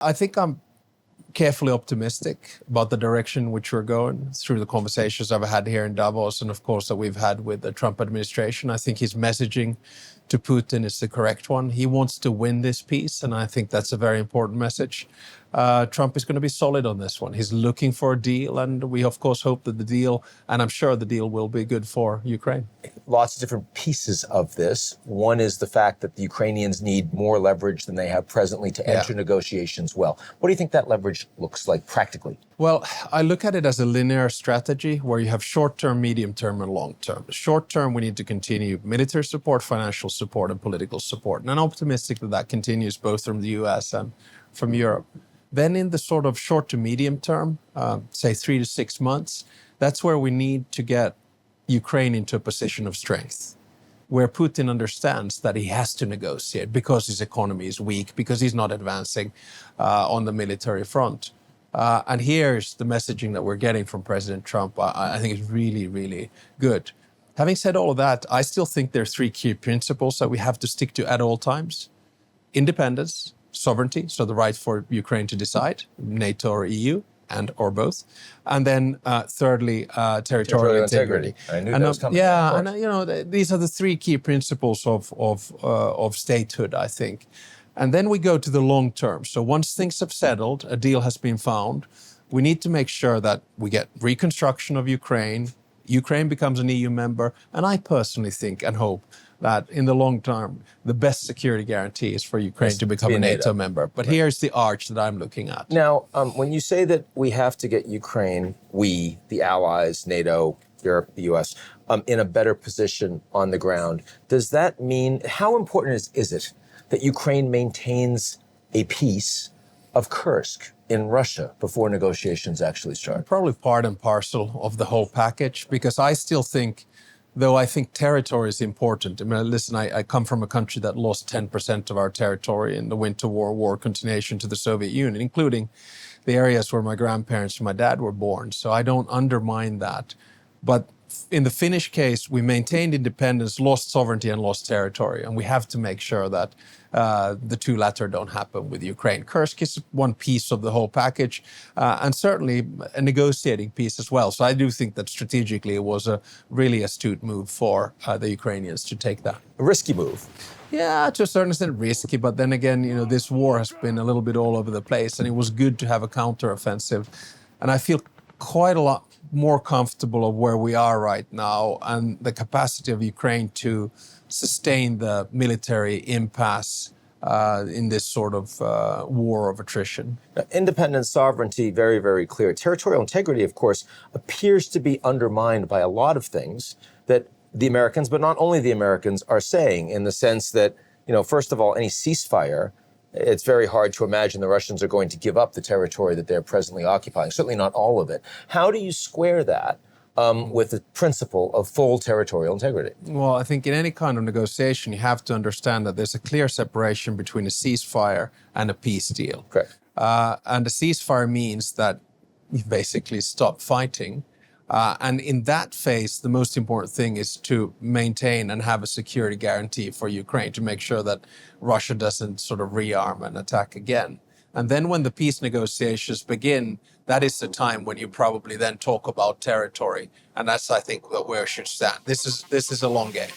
I think I'm carefully optimistic about the direction which we're going through the conversations I've had here in Davos and, of course, that we've had with the Trump administration. I think his messaging to Putin is the correct one. He wants to win this peace, and I think that's a very important message. Trump is going to be solid on this one. He's looking for a deal, and we, of course, hope that the deal, and I'm sure the deal will be good for Ukraine. Lots of different pieces of this. One is the fact that the Ukrainians need more leverage than they have presently to enter negotiations well. What do you think that leverage looks like practically? Well, I look at it as a linear strategy where you have short-term, medium-term, and long-term. Short-term, we need to continue military support, financial support, and political support. And I'm optimistic that that continues both from the US and from Europe. Then in the sort of short to medium term, say 3 to 6 months, that's where we need to get Ukraine into a position of strength, where Putin understands that he has to negotiate because his economy is weak, because he's not advancing on the military front. And here's the messaging that we're getting from President Trump. I think is really, really good. Having said all of that, I still think there are 3 key principles that we have to stick to at all times. Independence, sovereignty, so the right for Ukraine to decide, NATO or EU, and or both. And then thirdly, territorial integrity. I knew that was coming. Yeah, and these are the 3 key principles of statehood, I think. And then we go to the long term. So once things have settled, a deal has been found, we need to make sure that we get reconstruction of Ukraine, Ukraine becomes an EU member, and I personally think and hope that in the long term, the best security guarantee is for Ukraine to become a NATO member. But here's the arch that I'm looking at. Now, when you say that we have to get Ukraine, we, the allies, NATO, Europe, the US, in a better position on the ground, does that mean, how important is it that Ukraine maintains a piece of Kursk in Russia before negotiations actually start? Probably part and parcel of the whole package, because I still think, though I think territory is important. I mean, listen, I come from a country that lost 10% of our territory in the Winter War continuation to the Soviet Union, including the areas where my grandparents and my dad were born. So I don't undermine that. But in the Finnish case, we maintained independence, lost sovereignty, and lost territory. And we have to make sure that the 2 latter don't happen with Ukraine. Kursk is one piece of the whole package, and certainly a negotiating piece as well. So I do think that strategically it was a really astute move for the Ukrainians to take that. A risky move. Yeah, to a certain extent risky, but then again, this war has been a little bit all over the place, and it was good to have a counteroffensive. And I feel quite a lot more comfortable of where we are right now and the capacity of Ukraine to sustain the military impasse in this sort of war of attrition. Now, independence, sovereignty, very, very clear. Territorial integrity, of course, appears to be undermined by a lot of things that the Americans, but not only the Americans, are saying, in the sense that, first of all, any ceasefire, it's very hard to imagine the Russians are going to give up the territory that they're presently occupying, certainly not all of it. How do you square that with the principle of full territorial integrity? Well, I think in any kind of negotiation, you have to understand that there's a clear separation between a ceasefire and a peace deal. Correct. And a ceasefire means that you basically stop fighting. And in that phase, the most important thing is to maintain and have a security guarantee for Ukraine to make sure that Russia doesn't sort of rearm and attack again. And then when the peace negotiations begin, that is the time when you probably then talk about territory. And that's, I think, where it should stand. This is a long game.